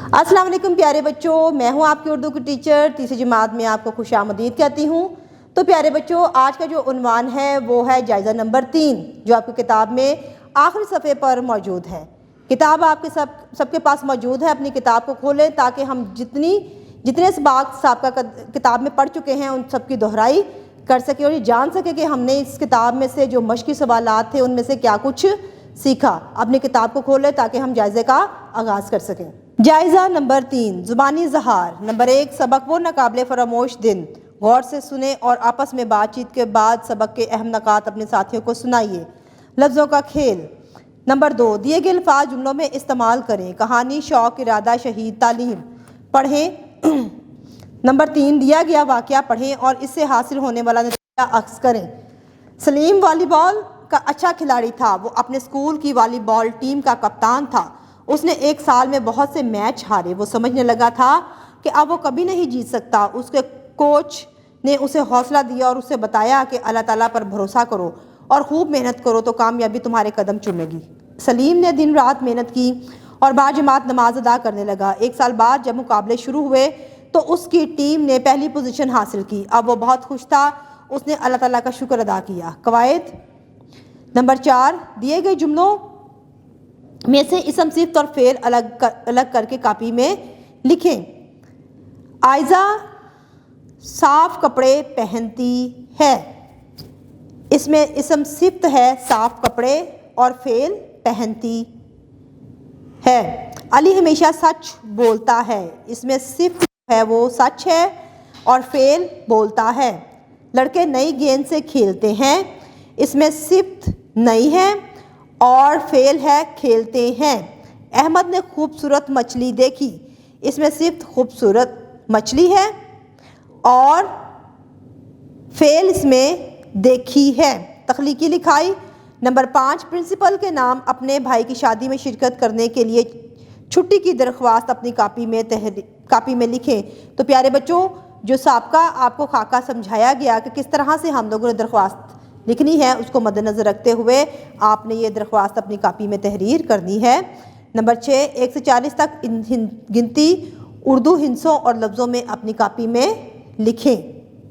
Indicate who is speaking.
Speaker 1: अस्सलाम वालेकुम प्यारे बच्चों, मैं हूं आपकी उर्दू की टीचर तीसरी जमात में आपको खुशामदीद कहती हूं। तो प्यारे बच्चों, आज का जो उन्वान है वो है जायज़ा नंबर 3, जो आपकी किताब में आखिरी सफ़े पर मौजूद है। किताब आपके सबके पास मौजूद है। अपनी किताब को खोलें ताकि हम जितने सबाक साबका किताब में पढ़ चुके हैं उन सब की दोहराई कर सके और ये जान सके कि हमने इस किताब में से जो मश्की सवालात थे उनमें से क्या कुछ सीखा। अपनी किताब को खोलें ताकि हम जायज़े का आगाज़ कर सकें। जायज़ा नंबर 3, ज़ुबानी इज़हार। नंबर 1, सबक वो नाकाबिले फरामोश दिन गौर से सुने और आपस में बातचीत के बाद सबक के अहम नकात अपने साथियों को सुनाइए। लफ्ज़ों का खेल। नंबर 2, दिए गए अल्फाज जुमलों में इस्तेमाल करें। कहानी, शौक़, इरादा, शहीद, तालीम पढ़ें। नंबर 3, दिया गया वाक़या पढ़ें और इससे हासिल होने वाला नतीजा अक्स करें। सलीम वॉलीबॉल का अच्छा खिलाड़ी था। वो अपने स्कूल की वॉलीबॉल टीम का कप्तान था। उसने एक साल में बहुत से मैच हारे। वो समझने लगा था कि अब वो कभी नहीं जीत सकता। उसके कोच ने उसे हौसला दिया और उसे बताया कि अल्लाह ताला पर भरोसा करो और खूब मेहनत करो तो कामयाबी तुम्हारे कदम चूमेगी। सलीम ने दिन रात मेहनत की और बाजमात नमाज अदा करने लगा। एक साल बाद जब मुकाबले शुरू हुए तो उसकी टीम ने पहली पोजीशन हासिल की। अब वो बहुत खुश था। उसने अल्लाह ताला का शुक्र अदा किया। कवायद। नंबर 4, दिए गए जुमलों में से इसम, सिफ्त और फेल अलग करके कॉपी में लिखें। आयजा साफ कपड़े पहनती है। इसमें इसम सिफ्त है साफ कपड़े और फेल पहनती है। अली हमेशा सच बोलता है। इसमें सिफ्त है वो सच है और फेल बोलता है। लड़के नई गेंद से खेलते हैं। इसमें सिफ्त नई है और फेल है खेलते हैं। अहमद ने खूबसूरत मछली देखी। इसमें सिर्फ खूबसूरत मछली है और फेल इसमें देखी है। तख्लीकी लिखाई। नंबर 5, प्रिंसिपल के नाम अपने भाई की शादी में शिरकत करने के लिए छुट्टी की दरख्वास्त अपनी कॉपी में लिखें। तो प्यारे बच्चों, जो साबका आपको खाका समझाया गया कि किस तरह से हम लोगों ने दरख्वास्त लिखनी है, उसको मद्देनज़र रखते हुए आपने ये दरख्वास्त अपनी कॉपी में तहरीर करनी है। नंबर 6, 1 से 40 तक गिनती उर्दू हिंसों और लफ्ज़ों में अपनी कॉपी में लिखें।